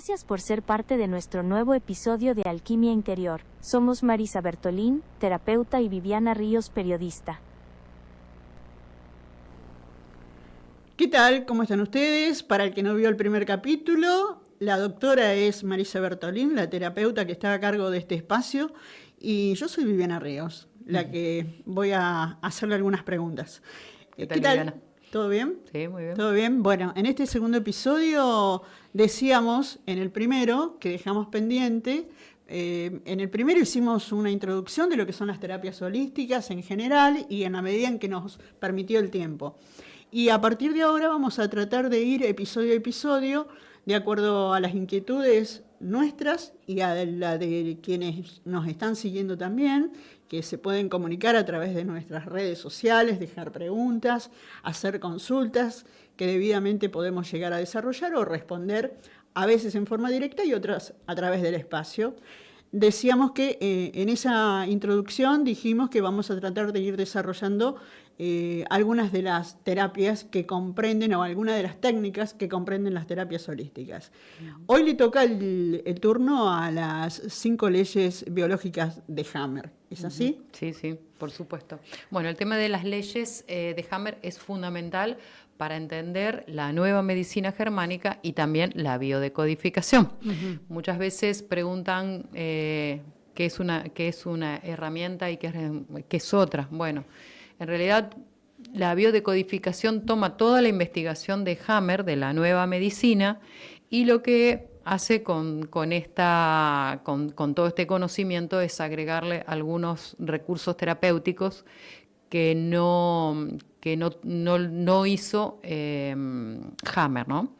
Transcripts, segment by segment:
Gracias por ser parte de nuestro nuevo episodio de Alquimia Interior. Somos Marisa Bertolín, terapeuta, y Viviana Ríos, periodista. ¿Qué tal? ¿Cómo están ustedes? Para el que no vio el primer capítulo, la doctora es Marisa Bertolín, la terapeuta que está a cargo de este espacio, y yo soy Viviana Ríos, la que voy a hacerle algunas preguntas. ¿Qué tal, Viviana? ¿Todo bien? Sí, muy bien. ¿Todo bien? Bueno, en este segundo episodio decíamos en el primero, que dejamos pendiente, en el primero hicimos una introducción de lo que son las terapias holísticas en general y en la medida en que nos permitió el tiempo. Y a partir de ahora vamos a tratar de ir episodio a episodio de acuerdo a las inquietudes nuestras y a la de quienes nos están siguiendo también, que se pueden comunicar a través de nuestras redes sociales, dejar preguntas, hacer consultas que debidamente podemos llegar a desarrollar o responder a veces en forma directa y otras a través del espacio. Decíamos que en esa introducción dijimos que vamos a tratar de ir desarrollando algunas de las terapias que comprenden o algunas de las técnicas que comprenden las terapias holísticas. Hoy le toca el turno a las 5 leyes biológicas de Hammer. ¿Es así? Sí, sí, por supuesto. Bueno, el tema de las leyes de Hammer es fundamental para entender la nueva medicina germánica y también la biodecodificación. Muchas veces preguntan qué es una herramienta y qué es otra. Bueno, en realidad la biodecodificación toma toda la investigación de Hammer, de la nueva medicina, y lo que hace con todo este conocimiento es agregarle algunos recursos terapéuticos que no hizo Hammer, ¿no?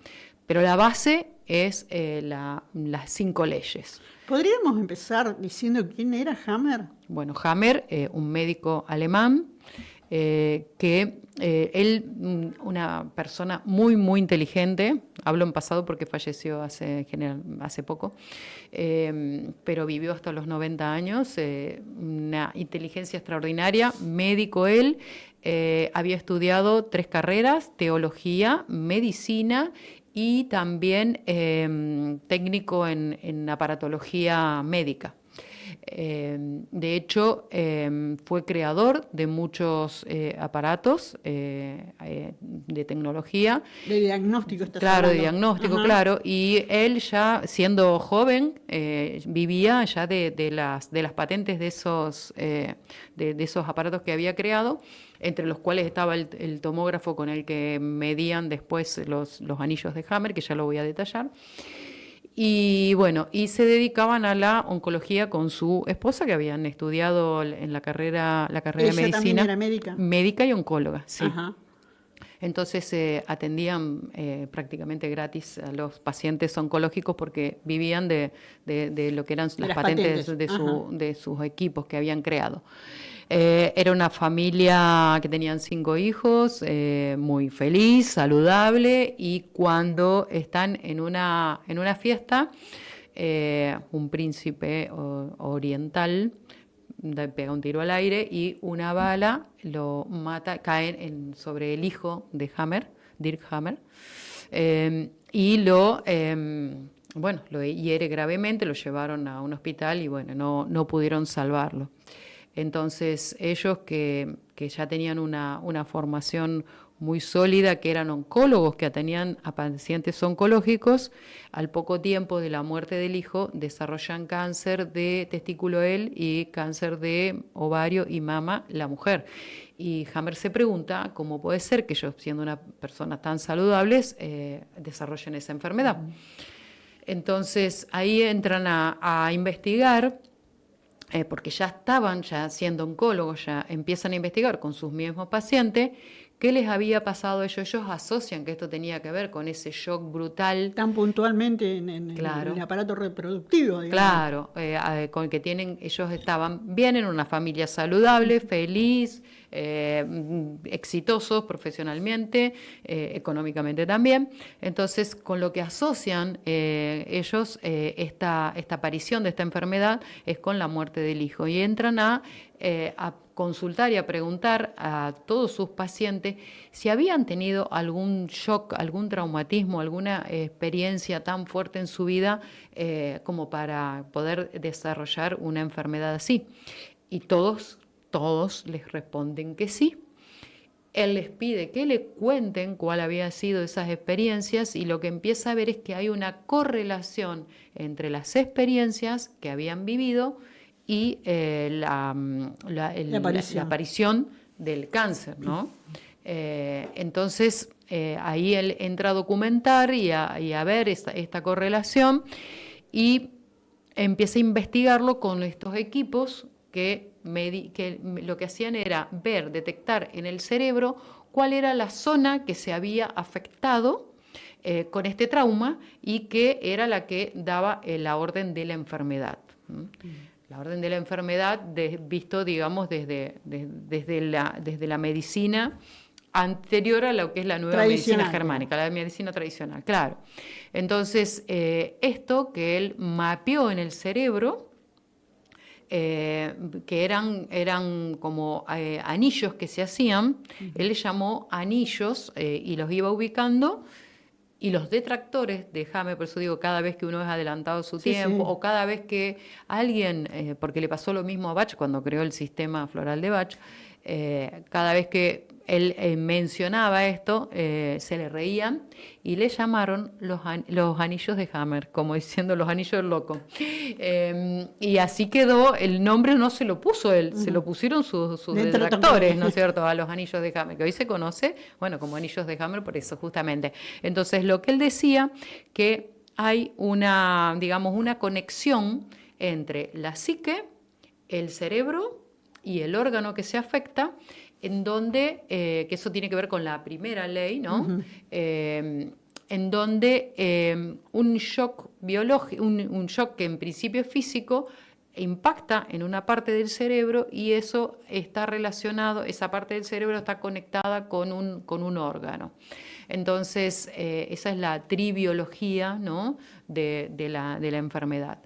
Pero la base es las 5 leyes. ¿Podríamos empezar diciendo quién era Hammer? Bueno, Hammer, un médico alemán, él, una persona muy, muy inteligente, hablo en pasado porque falleció hace poco, pero vivió hasta los 90 años, una inteligencia extraordinaria, médico él, había estudiado 3 carreras, teología, medicina y también técnico en aparatología médica. De hecho, fue creador de muchos aparatos de tecnología. De diagnóstico, Claro, de diagnóstico, claro. Y él ya, siendo joven, vivía ya de las patentes de esos aparatos que había creado, entre los cuales estaba el tomógrafo con el que medían después los anillos de Hammer, que ya lo voy a detallar. Y bueno, y se dedicaban a la oncología con su esposa, que habían estudiado en la carrera de medicina. ¿Ella también era médica? Médica y oncóloga, sí. Ajá. Entonces atendían prácticamente gratis a los pacientes oncológicos porque vivían de lo que eran las patentes de sus equipos que habían creado. Era una familia que tenían 5 hijos, muy feliz, saludable, y cuando están en una fiesta, un príncipe oriental pega un tiro al aire y una bala lo mata, cae sobre el hijo de Hammer, Dirk Hammer, y lo hiere gravemente, lo llevaron a un hospital y bueno, no pudieron salvarlo. Entonces ellos que ya tenían una formación muy sólida, que eran oncólogos, que atendían a pacientes oncológicos, al poco tiempo de la muerte del hijo desarrollan cáncer de testículo él y cáncer de ovario y mama la mujer. Y Hammer se pregunta cómo puede ser que ellos, siendo una persona tan saludables, desarrollen esa enfermedad. Entonces ahí entran a investigar, porque ya estaban siendo oncólogos, ya empiezan a investigar con sus mismos pacientes qué les había pasado a ellos. Ellos asocian que esto tenía que ver con ese shock brutal. Tan puntualmente en el aparato reproductivo, digamos. Claro, con que ellos estaban bien en una familia saludable, feliz, exitosos profesionalmente, económicamente también. Entonces, con lo que asocian ellos esta aparición de esta enfermedad es con la muerte del hijo, y entran a consultar y a preguntar a todos sus pacientes si habían tenido algún shock, algún traumatismo, alguna experiencia tan fuerte en su vida como para poder desarrollar una enfermedad así. Y todos les responden que sí. Él les pide que le cuenten cuál había sido esas experiencias, y lo que empieza a ver es que hay una correlación entre las experiencias que habían vivido y la aparición del cáncer, ¿no? Entonces, ahí él entra a documentar y a ver esta correlación, y empieza a investigarlo con estos equipos que lo que hacían era detectar en el cerebro cuál era la zona que se había afectado con este trauma, y que era la que daba la orden de la enfermedad. La orden de la enfermedad, visto, digamos, desde la medicina anterior a lo que es la nueva medicina germánica, la medicina tradicional, claro. Entonces, esto que él mapeó en el cerebro, que eran como anillos que se hacían, él le llamó anillos, y los iba ubicando. Y los detractores de Hammer, por eso digo, cada vez que uno es adelantado a su tiempo, o cada vez que alguien, porque le pasó lo mismo a Bach cuando creó el sistema floral de Bach, cada vez que él mencionaba esto, se le reían y le llamaron los anillos de Hammer, como diciendo los anillos del loco. Y así quedó, el nombre no se lo puso él, se lo pusieron sus detractores, ¿no es cierto?, a los anillos de Hammer, que hoy se conoce, bueno, como anillos de Hammer por eso, justamente. Entonces, lo que él decía, que hay una conexión entre la psique, el cerebro y el órgano que se afecta, en donde, que eso tiene que ver con la primera ley, ¿no? En donde un shock biológico, un shock que en principio es físico, impacta en una parte del cerebro, y eso está relacionado, esa parte del cerebro está conectada con un órgano. Entonces, esa es la tribiología, ¿no?, de la enfermedad.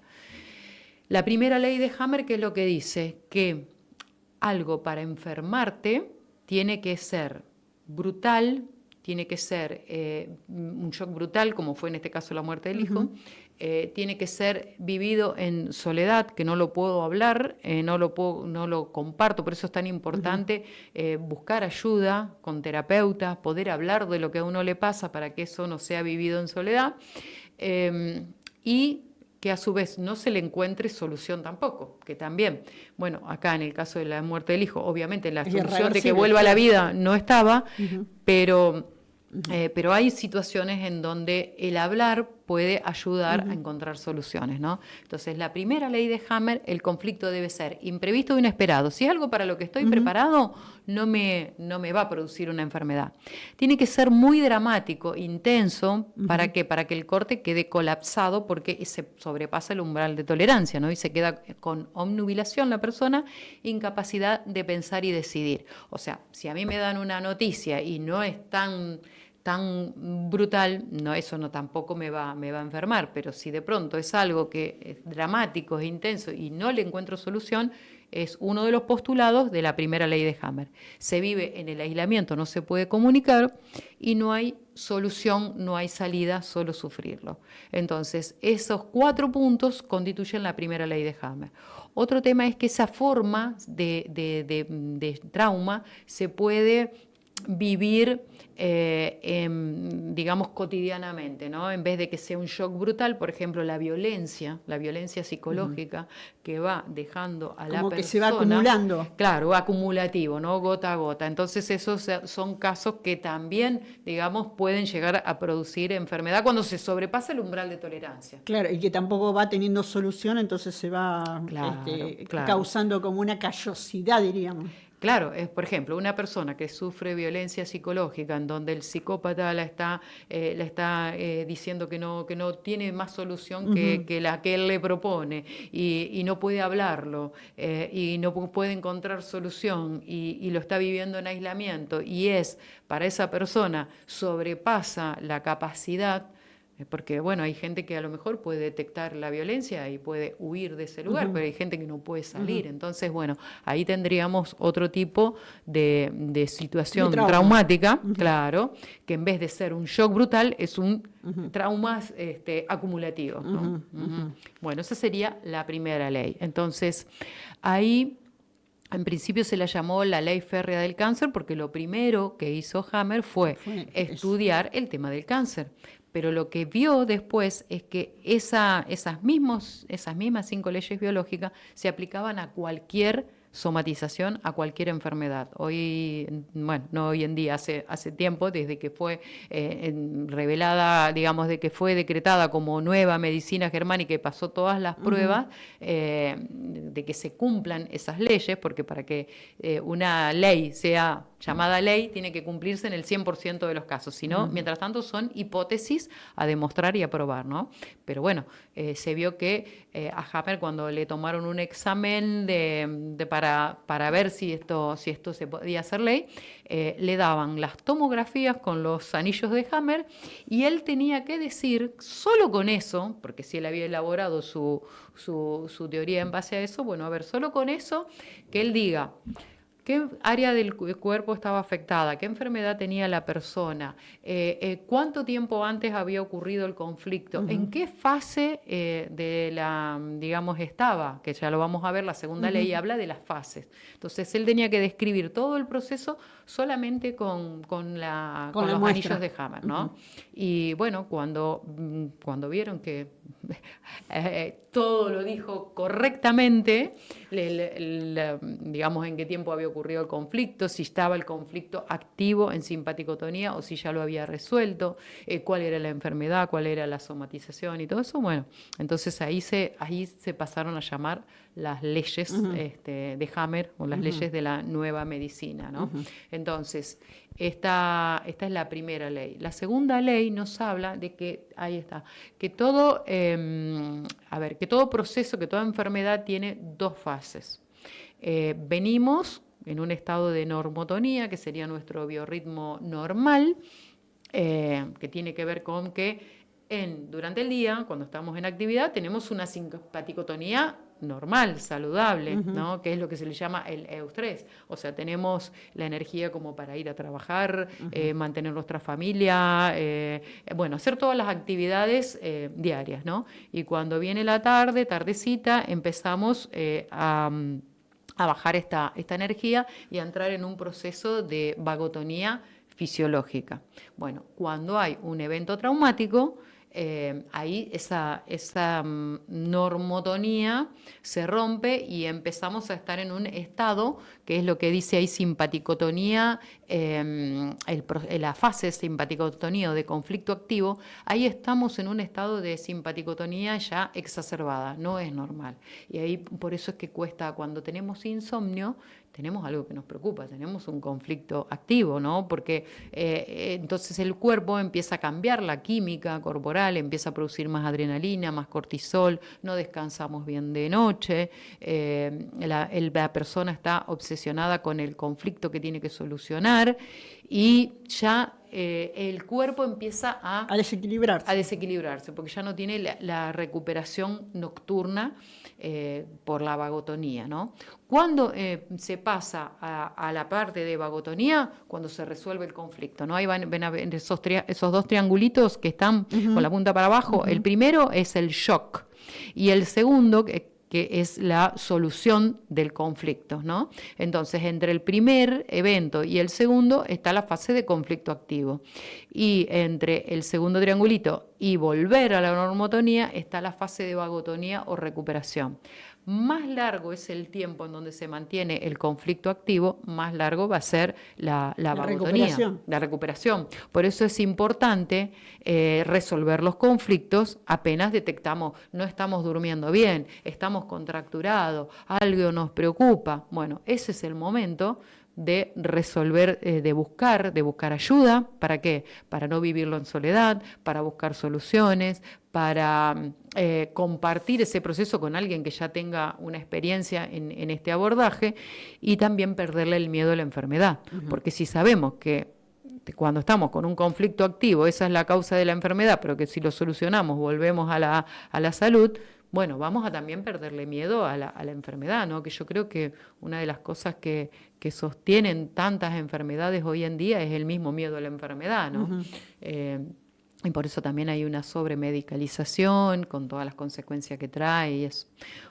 La primera ley de Hammer, ¿qué es lo que dice? Que algo para enfermarte tiene que ser brutal, tiene que ser un shock brutal, como fue en este caso la muerte del hijo, tiene que ser vivido en soledad, que no lo puedo hablar, no lo comparto, por eso es tan importante buscar ayuda con terapeutas, poder hablar de lo que a uno le pasa para que eso no sea vivido en soledad, y que a su vez no se le encuentre solución tampoco, que también, bueno, acá en el caso de la muerte del hijo, obviamente la solución de que vuelva a la vida no estaba, pero hay situaciones en donde el hablar puede ayudar a encontrar soluciones, ¿no? Entonces, la primera ley de Hammer, el conflicto debe ser imprevisto e inesperado. Si es algo para lo que estoy preparado, no me va a producir una enfermedad. Tiene que ser muy dramático, intenso, ¿para qué? Para que el corte quede colapsado, porque se sobrepasa el umbral de tolerancia, ¿no? Y se queda con obnubilación la persona, incapacidad de pensar y decidir. O sea, si a mí me dan una noticia y no es tan brutal, eso no tampoco me va a enfermar, pero si de pronto es algo que es dramático, es intenso y no le encuentro solución, es uno de los postulados de la primera ley de Hammer. Se vive en el aislamiento, no se puede comunicar y no hay solución, no hay salida, solo sufrirlo. Entonces, esos 4 puntos constituyen la primera ley de Hammer. Otro tema es que esa forma de trauma se puede vivir, digamos, cotidianamente, ¿no? En vez de que sea un shock brutal, por ejemplo, la violencia psicológica que va dejando a la persona. Como que se va acumulando. Claro, acumulativo, ¿no? Gota a gota. Entonces, esos son casos que también, digamos, pueden llegar a producir enfermedad cuando se sobrepasa el umbral de tolerancia. Claro, y que tampoco va teniendo solución, entonces se va causando como una callosidad, diríamos. Claro, es, por ejemplo, una persona que sufre violencia psicológica, en donde el psicópata la está diciendo que no tiene más solución que la que él le propone, y no puede hablarlo, y no puede encontrar solución, y lo está viviendo en aislamiento, y para esa persona sobrepasa la capacidad. Porque, bueno, hay gente que a lo mejor puede detectar la violencia y puede huir de ese lugar, pero hay gente que no puede salir. Entonces, bueno, ahí tendríamos otro tipo de situación traumática, claro, que en vez de ser un shock brutal, es un trauma acumulativo, ¿no? Bueno, esa sería la primera ley. Entonces, ahí... En principio se la llamó la ley férrea del cáncer porque lo primero que hizo Hammer fue estudiar el tema del cáncer. Pero lo que vio después es que esas mismas 5 leyes biológicas se aplicaban a cualquier somatización, a cualquier enfermedad. Hoy, bueno, no hoy en día, hace tiempo, desde que fue revelada, digamos, de que fue decretada como nueva medicina germánica y pasó todas las pruebas, de que se cumplan esas leyes, porque para que una ley sea llamada ley, tiene que cumplirse en el 100% de los casos. Si no, mientras tanto, son hipótesis a demostrar y a probar, ¿no? Pero bueno, se vio que a Hammer, cuando le tomaron un examen para ver si esto se podía hacer ley, le daban las tomografías con los anillos de Hammer, y él tenía que decir, solo con eso, porque si él había elaborado su teoría en base a eso, bueno, a ver, solo con eso, que él diga qué área del cuerpo estaba afectada, qué enfermedad tenía la persona, cuánto tiempo antes había ocurrido el conflicto, en qué fase digamos, estaba, que ya lo vamos a ver, la segunda ley habla de las fases. Entonces, él tenía que describir todo el proceso solamente con los anillos de Hammer, ¿no? Y bueno, cuando vieron que todo lo dijo correctamente, digamos en qué tiempo había ocurrido el conflicto, si estaba el conflicto activo en simpaticotonía o si ya lo había resuelto, cuál era la enfermedad, cuál era la somatización y todo eso, bueno, entonces ahí se pasaron a llamar las leyes de Hammer, o las leyes de la nueva medicina, ¿no? Entonces, esta es la primera ley. La segunda ley nos habla de que, ahí está, que todo proceso, que toda enfermedad tiene 2 fases. Venimos en un estado de normotonía, que sería nuestro biorritmo normal, que tiene que ver con que durante el día, cuando estamos en actividad, tenemos una simpaticotonía normal, saludable, ¿no? Que es lo que se le llama el eustrés. O sea, tenemos la energía como para ir a trabajar, mantener nuestra familia, bueno, hacer todas las actividades diarias, ¿no? Y cuando viene la tardecita, empezamos a bajar esta energía y a entrar en un proceso de vagotonía fisiológica. Bueno, cuando hay un evento traumático, ahí esa normotonía se rompe y empezamos a estar en un estado que es lo que dice ahí simpaticotonía, la fase simpaticotonía o de conflicto activo. Ahí estamos en un estado de simpaticotonía ya exacerbada, no es normal. Y ahí por eso es que cuesta, cuando tenemos insomnio, tenemos algo que nos preocupa, tenemos un conflicto activo, ¿no? Porque entonces el cuerpo empieza a cambiar la química corporal, empieza a producir más adrenalina, más cortisol, no descansamos bien de noche, la persona está obsesionada con el conflicto que tiene que solucionar y ya el cuerpo empieza a desequilibrarse, porque ya no tiene la recuperación nocturna por la vagotonía, ¿no? Cuando se pasa a la parte de vagotonía, cuando se resuelve el conflicto, ¿no? Ahí ven a ver esos 2 triangulitos que están con la punta para abajo. El primero es el shock y el segundo, que es la solución del conflicto, ¿no? Entonces, entre el primer evento y el segundo está la fase de conflicto activo. Y entre el segundo triangulito y volver a la normotonía está la fase de vagotonía o recuperación. más largo es el tiempo en donde se mantiene el conflicto activo, más largo va a ser la vagotonía, la recuperación. Por eso es importante resolver los conflictos apenas detectamos, no estamos durmiendo bien, estamos contracturados, algo nos preocupa. Bueno, ese es el momento de resolver, de buscar ayuda. ¿Para qué? Para no vivirlo en soledad, para buscar soluciones, para compartir ese proceso con alguien que ya tenga una experiencia en este abordaje, y también perderle el miedo a la enfermedad. Porque si sabemos que cuando estamos con un conflicto activo, esa es la causa de la enfermedad, pero que si lo solucionamos volvemos a la salud, bueno, vamos a también perderle miedo a la enfermedad, ¿no? Que yo creo que una de las cosas que sostienen tantas enfermedades hoy en día es el mismo miedo a la enfermedad, ¿no? Y por eso también hay una sobremedicalización con todas las consecuencias que trae y eso.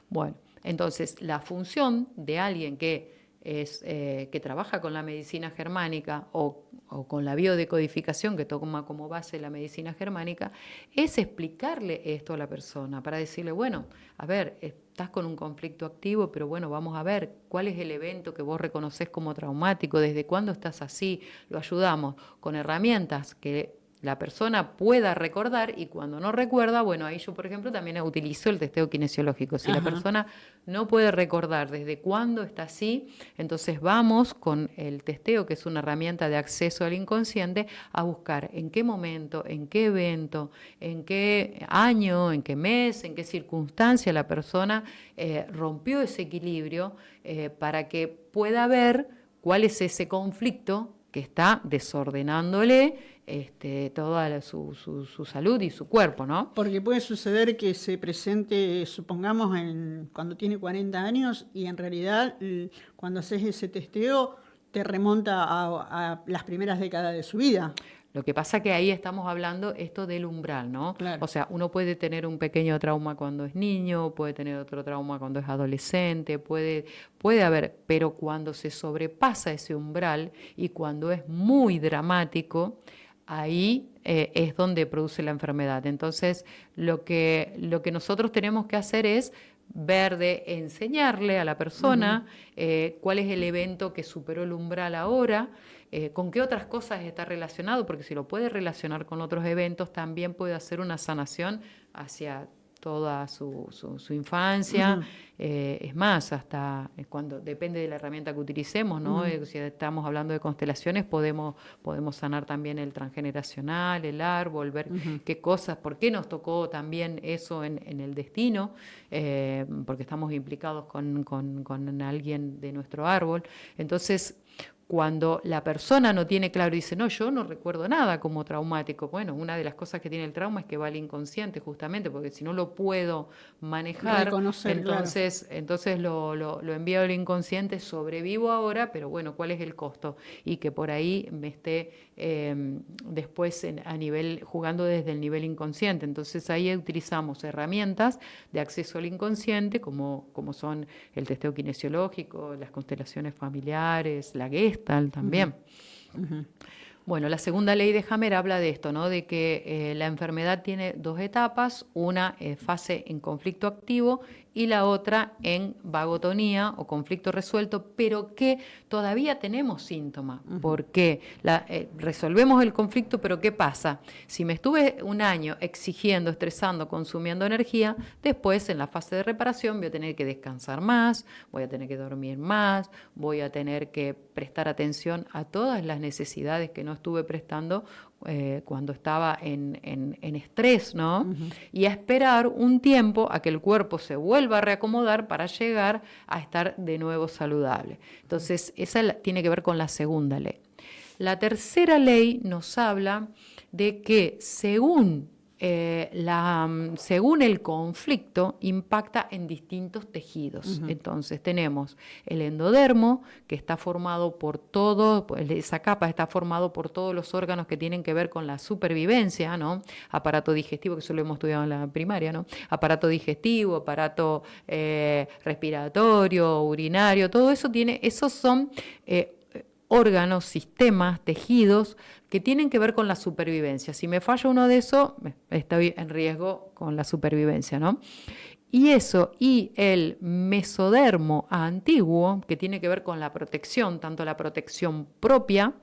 Bueno, entonces la función de alguien que trabaja con la medicina germánica o con la biodecodificación, que toma como base la medicina germánica, es explicarle esto a la persona para decirle, bueno, a ver, estás con un conflicto activo, pero bueno, vamos a ver cuál es el evento que vos reconoces como traumático, desde cuándo estás así, lo ayudamos con herramientas que la persona pueda recordar, y cuando no recuerda, bueno, ahí yo, por ejemplo, también utilizo el testeo kinesiológico. Si la persona no puede recordar desde cuándo está así, entonces vamos con el testeo, que es una herramienta de acceso al inconsciente, a buscar en qué momento, en qué evento, en qué año, en qué mes, en qué circunstancia la persona rompió ese equilibrio, para que pueda ver cuál es ese conflicto que está desordenándole toda su salud y su cuerpo, ¿no? Porque puede suceder que se presente, supongamos, cuando tiene 40 años y en realidad cuando haces ese testeo te remonta a las primeras décadas de su vida. Lo que pasa que ahí estamos hablando esto del umbral, ¿no? Claro. O sea, uno puede tener un pequeño trauma cuando es niño, puede tener otro trauma cuando es adolescente, puede haber, pero cuando se sobrepasa ese umbral y cuando es muy dramático, ahí es donde produce la enfermedad. Entonces, lo que nosotros tenemos que hacer es ver de enseñarle a la persona cuál es el evento que superó el umbral ahora, con qué otras cosas está relacionado, porque si lo puede relacionar con otros eventos, también puede hacer una sanación hacia toda su infancia. Es más, hasta cuando depende de la herramienta que utilicemos, ¿no? Si estamos hablando de constelaciones, podemos sanar también el transgeneracional, el árbol, ver qué cosas, por qué nos tocó también eso en el destino, porque estamos implicados con alguien de nuestro árbol. Entonces, cuando la persona no tiene claro y dice, no, yo no recuerdo nada como traumático. Bueno, una de las cosas que tiene el trauma es que va al inconsciente, justamente, porque si no lo puedo manejar, entonces lo envío al inconsciente, sobrevivo ahora, pero bueno, ¿cuál es el costo? Y que por ahí me esté después jugando desde el nivel inconsciente. Entonces ahí utilizamos herramientas de acceso al inconsciente, como son el testeo kinesiológico, las constelaciones familiares, la Gestalt también. Bueno, la segunda ley de Hammer habla de esto, ¿no? De que la enfermedad tiene dos etapas, una fase en conflicto activo y la otra en vagotonía o conflicto resuelto, pero que todavía tenemos síntomas, porque resolvemos el conflicto, pero ¿qué pasa? Si me estuve un año exigiendo, estresando, consumiendo energía, después en la fase de reparación voy a tener que descansar más, voy a tener que dormir más, voy a tener que prestar atención a todas las necesidades que no estuve prestando cuando estaba en estrés, ¿no? Y a esperar un tiempo a que el cuerpo se vuelva a reacomodar para llegar a estar de nuevo saludable. Entonces, esa tiene que ver con la segunda ley. La tercera ley nos habla de que según el conflicto impacta en distintos tejidos. Entonces tenemos el endodermo, que está formado por esa capa está formado por todos los órganos que tienen que ver con la supervivencia, ¿no? Aparato digestivo, que eso lo hemos estudiado en la primaria, ¿no? Aparato digestivo, aparato respiratorio, urinario, todo eso esos son órganos, sistemas, tejidos que tienen que ver con la supervivencia. Si me falla uno de esos, estoy en riesgo con la supervivencia, ¿no? Y eso y el mesodermo antiguo, que tiene que ver con la protección, tanto la protección propia,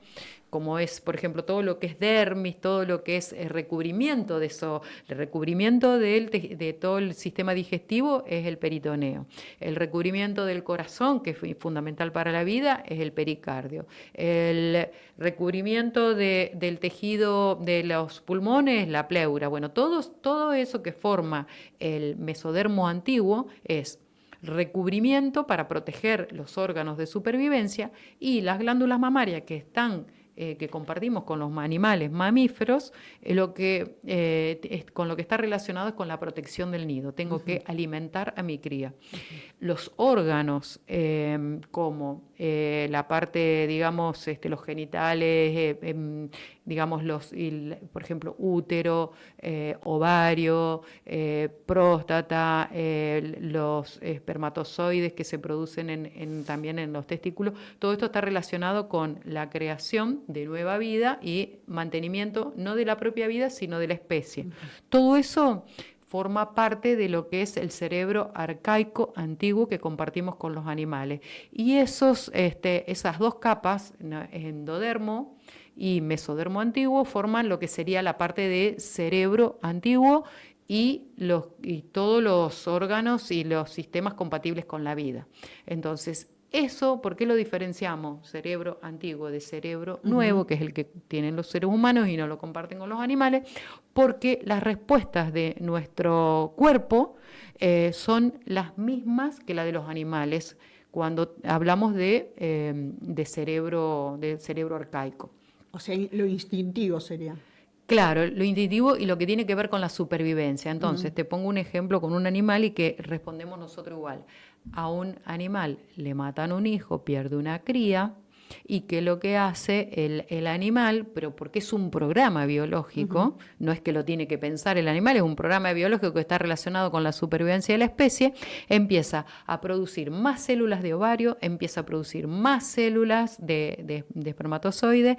como es, por ejemplo, todo lo que es dermis, todo lo que es el recubrimiento de eso, el recubrimiento de todo el sistema digestivo es el peritoneo. El recubrimiento del corazón, que es fundamental para la vida, es el pericardio. El recubrimiento del tejido de los pulmones, la pleura. Bueno, todo eso que forma el mesodermo antiguo es recubrimiento para proteger los órganos de supervivencia, y las glándulas mamarias que compartimos con los animales mamíferos, con lo que está relacionado es con la protección del nido. Tengo que alimentar a mi cría. Los órganos, como la parte, digamos, los genitales, digamos, por ejemplo, útero, ovario, próstata, los espermatozoides que se producen también en los testículos, todo esto está relacionado con la creación de nueva vida y mantenimiento no de la propia vida, sino de la especie. Todo eso forma parte de lo que es el cerebro arcaico antiguo que compartimos con los animales. Y esas dos capas, endodermo y mesodermo antiguo, forman lo que sería la parte de cerebro antiguo y todos los órganos y los sistemas compatibles con la vida. Entonces, eso, ¿por qué lo diferenciamos? Cerebro antiguo de cerebro nuevo, que es el que tienen los seres humanos y no lo comparten con los animales, porque las respuestas de nuestro cuerpo son las mismas que las de los animales cuando hablamos de cerebro arcaico. O sea, lo instintivo sería. Claro, lo instintivo y lo que tiene que ver con la supervivencia. Entonces, te pongo un ejemplo con un animal y que respondemos nosotros igual. A un animal le matan un hijo, pierde una cría, y que lo que hace el animal, pero porque es un programa biológico, no es que lo tiene que pensar el animal, es un programa biológico que está relacionado con la supervivencia de la especie, empieza a producir más células de ovario, empieza a producir más células de espermatozoide.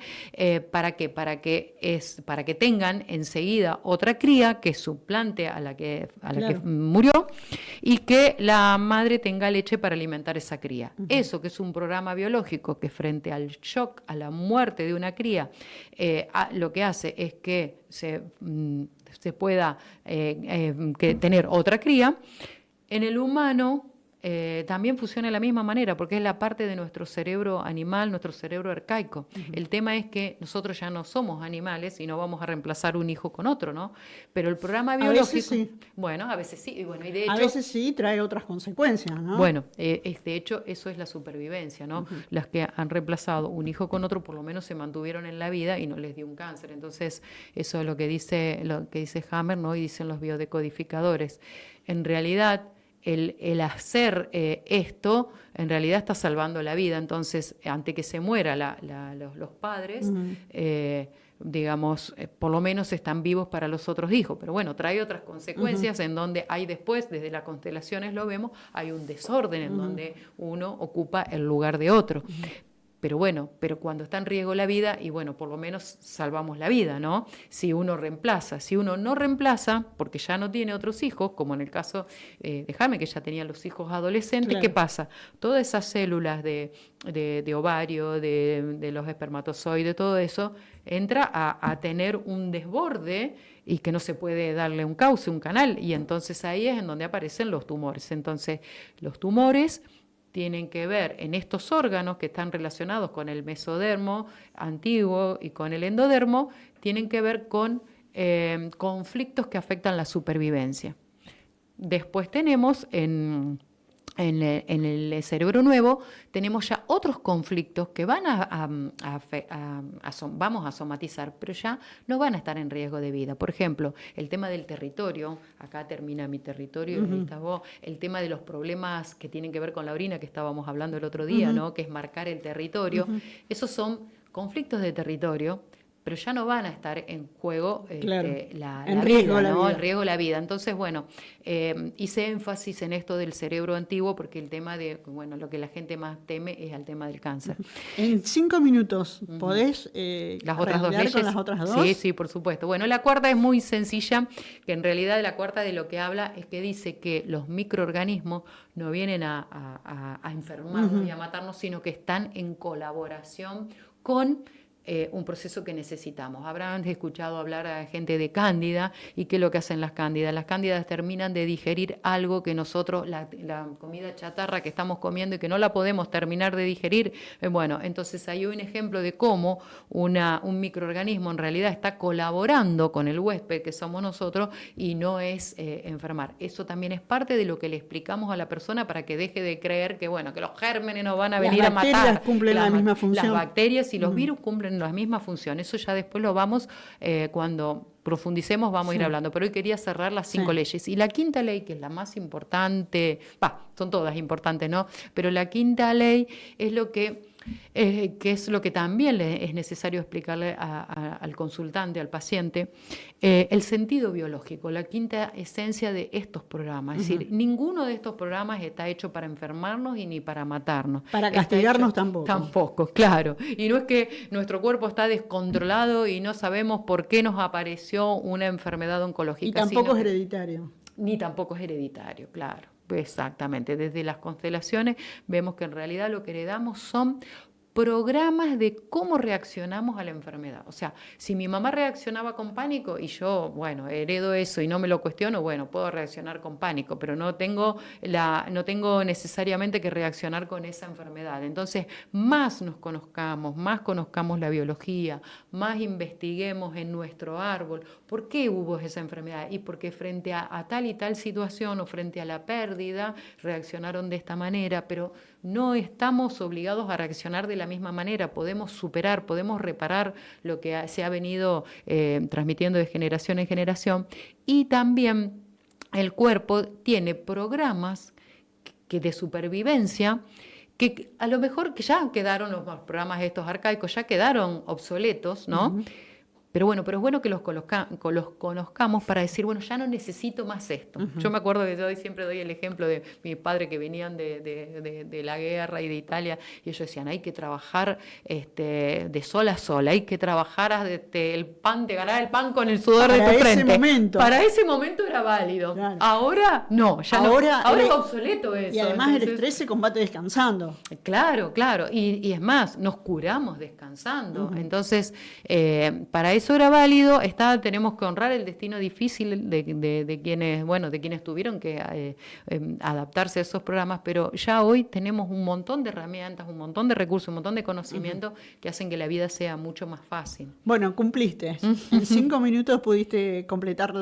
¿Para qué? Para que tengan enseguida otra cría que suplante a la que murió, y que la madre tenga leche para alimentar esa cría. Eso, que es un programa biológico que frente al shock, a la muerte de una cría, lo que hace es que se pueda tener otra cría. En el humano también funciona de la misma manera, porque es la parte de nuestro cerebro animal, nuestro cerebro arcaico. El tema es que nosotros ya no somos animales y no vamos a reemplazar un hijo con otro, ¿no? Pero el programa biológico... A veces sí. Bueno, a veces sí. Y bueno, y de hecho, a veces sí trae otras consecuencias, ¿no? Bueno, de hecho, eso es la supervivencia, ¿no? Las que han reemplazado un hijo con otro, por lo menos se mantuvieron en la vida y no les dio un cáncer. Entonces, eso es lo que dice Hammer, ¿no? Y dicen los biodecodificadores. En realidad, el hacer esto, en realidad está salvando la vida. Entonces, antes que se mueran los padres, digamos, por lo menos están vivos para los otros hijos. Pero bueno, trae otras consecuencias en donde hay después, desde las constelaciones lo vemos, hay un desorden en donde uno ocupa el lugar de otro. Pero bueno, cuando está en riesgo la vida, y bueno, por lo menos salvamos la vida, ¿no? Si uno reemplaza. Si uno no reemplaza, porque ya no tiene otros hijos, como en el caso de Jaime, que ya tenía los hijos adolescentes, claro. ¿Qué pasa? Todas esas células de ovario, de los espermatozoides, todo eso, entra a tener un desborde y que no se puede darle un cauce, un canal, y entonces ahí es en donde aparecen los tumores. Entonces, los tumores tienen que ver en estos órganos que están relacionados con el mesodermo antiguo y con el endodermo, tienen que ver con conflictos que afectan la supervivencia. Después tenemos en el cerebro nuevo, tenemos ya otros conflictos que vamos a somatizar, pero ya no van a estar en riesgo de vida. Por ejemplo, el tema del territorio, acá termina mi territorio, ahí estás vos, el tema de los problemas que tienen que ver con la orina, que estábamos hablando el otro día, ¿no? Que es marcar el territorio. Esos son conflictos de territorio, pero ya no van a estar en juego Claro. la En riesgo vida, la ¿no? vida. En riesgo la vida. Entonces, bueno, hice énfasis en esto del cerebro antiguo porque el tema de, bueno, lo que la gente más teme es el tema del cáncer. En 5 minutos, ¿podés Las otras dos redondear leyes. con las otras dos? Sí, sí, por supuesto. Bueno, la cuarta es muy sencilla, que en realidad la cuarta de lo que habla es que dice que los microorganismos no vienen a enfermarnos y a matarnos, sino que están en colaboración con un proceso que necesitamos. Habrán escuchado hablar a gente de cándida, y qué es lo que hacen las cándidas. Las cándidas terminan de digerir algo que nosotros, la comida chatarra que estamos comiendo y que no la podemos terminar de digerir. Bueno, entonces hay un ejemplo de cómo un microorganismo en realidad está colaborando con el huésped, que somos nosotros, y no es enfermar. Eso también es parte de lo que le explicamos a la persona para que deje de creer que, bueno, que los gérmenes nos van a venir a matar. Las bacterias cumplen la misma función. Las bacterias y los virus cumplen la misma función. Eso ya después lo vamos, cuando profundicemos, vamos a ir hablando. Pero hoy quería cerrar las 5 leyes. Y la quinta ley, que es la más importante, son todas importantes, ¿no? Pero la quinta ley es lo que es lo que también es necesario explicarle al consultante, al paciente, el sentido biológico, la quinta esencia de estos programas. Es decir, ninguno de estos programas está hecho para enfermarnos y ni para matarnos. Para castigarnos tampoco. Tampoco, claro. Y no es que nuestro cuerpo está descontrolado y no sabemos por qué nos apareció una enfermedad oncológica. Y tampoco es hereditario. Ni tampoco es hereditario, claro. Exactamente. Desde las constelaciones vemos que en realidad lo que heredamos son programas de cómo reaccionamos a la enfermedad. O sea, si mi mamá reaccionaba con pánico y yo, bueno, heredo eso y no me lo cuestiono, bueno, puedo reaccionar con pánico, pero no tengo necesariamente que reaccionar con esa enfermedad. Entonces, más nos conozcamos, más conozcamos la biología, más investiguemos en nuestro árbol por qué hubo esa enfermedad, y porque frente a tal y tal situación o frente a la pérdida reaccionaron de esta manera, pero no estamos obligados a reaccionar de la misma manera. Podemos superar, podemos reparar lo que se ha venido transmitiendo de generación en generación. Y también el cuerpo tiene programas que de supervivencia que a lo mejor que ya quedaron, los programas estos arcaicos ya quedaron obsoletos, ¿no? Pero bueno, es bueno que los conozcamos para decir, bueno, ya no necesito más esto. Yo me acuerdo que yo siempre doy el ejemplo de mis padres que venían de la guerra y de Italia, y ellos decían, hay que trabajar de sol a sol, hay que trabajar el pan, de ganar el pan con el sudor de tu frente. Momento. Para ese momento era válido. Claro. Ahora no, ya ahora es obsoleto eso. Y además el estrés se combate descansando. Claro. Y es más, nos curamos descansando. Entonces, para eso era válido. Tenemos que honrar el destino difícil de quienes tuvieron que adaptarse a esos programas, pero ya hoy tenemos un montón de herramientas, un montón de recursos, un montón de conocimientos que hacen que la vida sea mucho más fácil. Bueno, cumpliste. En 5 minutos pudiste completar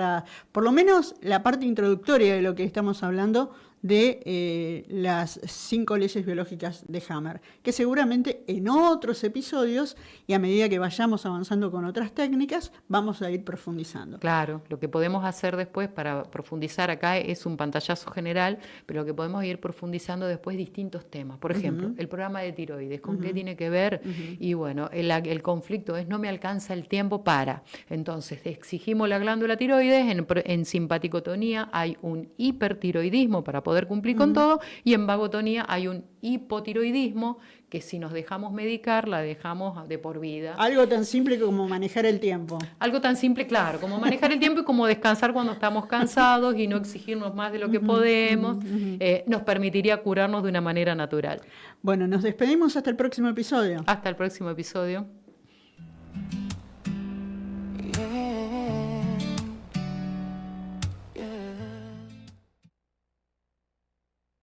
por lo menos la parte introductoria de lo que estamos hablando, de las 5 leyes biológicas de Hammer, que seguramente en otros episodios y a medida que vayamos avanzando con otras técnicas, vamos a ir profundizando. Claro, lo que podemos hacer después para profundizar acá es un pantallazo general, pero lo que podemos ir profundizando después distintos temas. Por ejemplo, el programa de tiroides, ¿con qué tiene que ver? Y bueno, el conflicto es no me alcanza el tiempo para. Entonces, exigimos la glándula tiroides, en simpaticotonía hay un hipertiroidismo para poder cumplir con todo, y en vagotonía hay un hipotiroidismo que si nos dejamos medicar, la dejamos de por vida. Algo tan simple como manejar el tiempo. Algo tan simple, claro, como manejar el tiempo y como descansar cuando estamos cansados y no exigirnos más de lo que podemos, nos permitiría curarnos de una manera natural. Bueno, nos despedimos hasta el próximo episodio. Hasta el próximo episodio.